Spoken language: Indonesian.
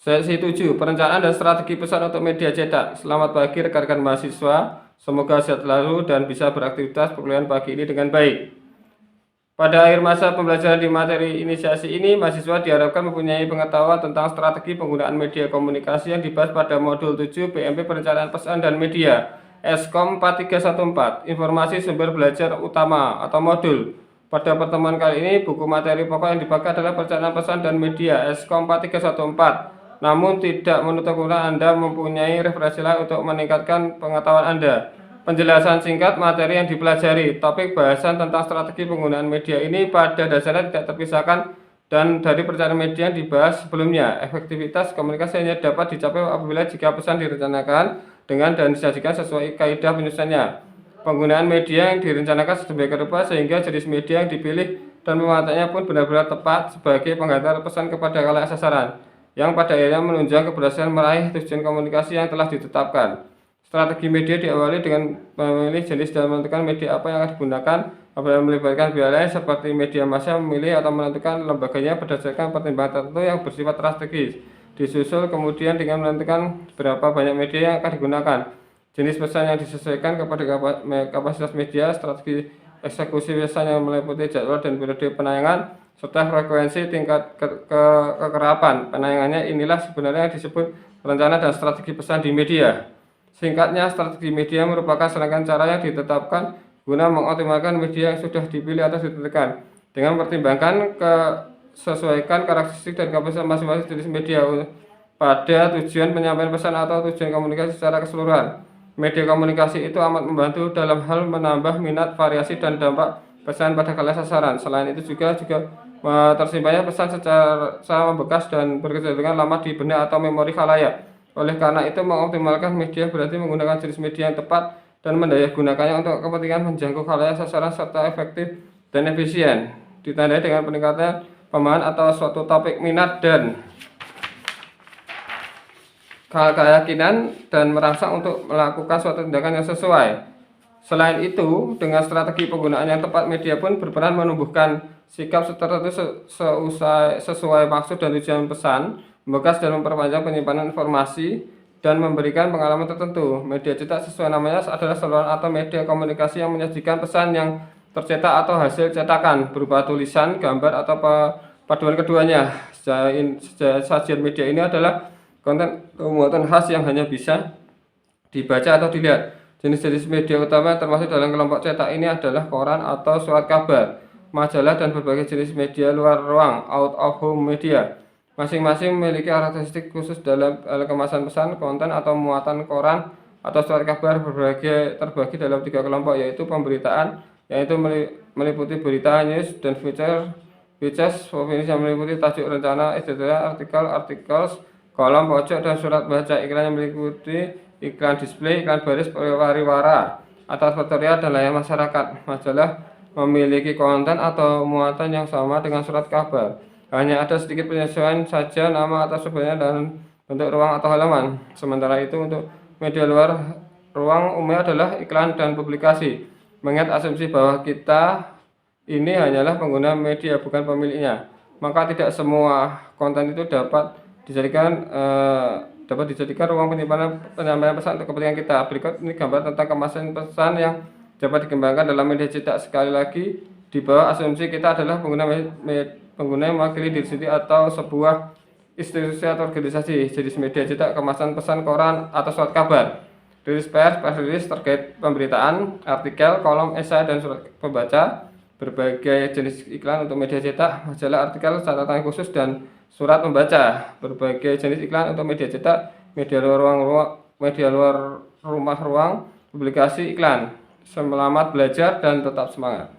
Sesi 7, perencanaan dan strategi pesan untuk media cetak. Selamat pagi rekan-rekan mahasiswa, semoga sehat selalu dan bisa beraktivitas perkuliahan pagi ini dengan baik. Pada akhir masa pembelajaran di materi inisiasi ini, mahasiswa diharapkan mempunyai pengetahuan tentang strategi penggunaan media komunikasi yang dibahas pada modul 7 PMP Perencanaan Pesan dan Media, Eskom 4314, informasi sumber belajar utama atau modul. Pada pertemuan kali ini, buku materi pokok yang dipakai adalah Perencanaan Pesan dan Media, Eskom 4314. Namun tidak menutup kemungkinan Anda mempunyai referensi lain untuk meningkatkan pengetahuan Anda. Penjelasan singkat materi yang dipelajari. Topik bahasan tentang strategi penggunaan media ini pada dasarnya tidak terpisahkan dan dari perencanaan media yang dibahas sebelumnya. Efektivitas komunikasi hanya dapat dicapai apabila jika pesan direncanakan dengan dan disajikan sesuai kaidah penyusunannya. Penggunaan media yang direncanakan sedemikian rupa sehingga jenis media yang dipilih dan pemanfaatnya pun benar-benar tepat sebagai penghantar pesan kepada khalayak sasaran, yang pada akhirnya menunjang keberhasilan meraih tujuan komunikasi yang telah ditetapkan. Strategi media diawali dengan memilih jenis dan menentukan media apa yang akan digunakan. Apabila melibatkan pihak lain seperti media massa, memilih atau menentukan lembaganya berdasarkan pertimbangan tertentu yang bersifat strategis. Disusul kemudian dengan menentukan berapa banyak media yang akan digunakan. Jenis pesan yang disesuaikan kepada kapasitas media, strategi eksekusi pesan yang meliputi jadwal dan periode penayangan, serta frekuensi tingkat kekerapan penayangannya. Inilah sebenarnya yang disebut rencana dan strategi pesan di media. Singkatnya, strategi media merupakan serangkaian cara yang ditetapkan guna mengoptimalkan media yang sudah dipilih atau ditentukan dengan mempertimbangkan kesesuaian karakteristik dan kapasitas masing-masing jenis media pada tujuan penyampaian pesan atau tujuan komunikasi secara keseluruhan. Media komunikasi itu amat membantu dalam hal menambah minat, variasi, dan dampak pesan pada khalayak sasaran. Selain itu juga tersimpannya pesan secara membekas dan berkecenderungan lama di benak atau memori khalayak. Oleh karena itu, mengoptimalkan media berarti menggunakan jenis media yang tepat dan mendayagunakannya untuk kepentingan menjangkau khalayak sasaran serta efektif dan efisien. Ditandai dengan peningkatan pemahaman atau suatu topik minat dan keyakinan dan merangsang untuk melakukan suatu tindakan yang sesuai. Selain itu, dengan strategi penggunaan yang tepat, media pun berperan menumbuhkan sikap tertentu sesuai maksud dan tujuan pesan, membekas dan memperpanjang penyimpanan informasi, dan memberikan pengalaman tertentu. Media cetak sesuai namanya adalah saluran atau media komunikasi yang menyajikan pesan yang tercetak atau hasil cetakan berupa tulisan, gambar, atau paduan keduanya. Sajian media ini adalah konten muatan khas yang hanya bisa dibaca atau dilihat. Jenis-jenis media utama termasuk dalam kelompok cetak ini adalah koran atau surat kabar, majalah, dan berbagai jenis media luar ruang (out of home media). Masing-masing memiliki karakteristik khusus dalam kemasan pesan, konten atau muatan. Koran atau surat kabar terbagi dalam 3 kelompok, yaitu pemberitaan, yaitu meliputi berita, news, dan features, yang meliputi tajuk, rencana, editorial, artikel, kolom, pojok, dan surat baca. Iklan yang meliputi iklan display, iklan baris, pariwara, atau tutorial, dan layar masyarakat. Majalah memiliki konten atau muatan yang sama dengan surat kabar. Hanya ada sedikit penyesuaian saja nama atau sebenarnya dan bentuk ruang atau halaman. Sementara itu, untuk media luar ruang umumnya adalah iklan dan publikasi. Mengingat asumsi bahwa kita ini hanyalah pengguna media, bukan pemiliknya, maka tidak semua konten itu dapat dijadikan ruang penyampaian pesan untuk kepentingan kita. Berikut ini gambar tentang kemasan pesan yang dapat dikembangkan dalam media cetak. Sekali lagi, di bawah asumsi kita adalah pengguna yang mewakili diri sendiri atau sebuah institusi atau organisasi. Jenis media cetak: kemasan pesan, koran, atau surat kabar. Rilis pers, press release terkait pemberitaan, artikel, kolom, esai, dan surat pembaca. Berbagai jenis iklan untuk media cetak: majalah, artikel, catatan khusus, dan surat pembaca. Berbagai jenis iklan untuk media cetak: media luar rumah ruang, publikasi, iklan. Selamat belajar dan tetap semangat.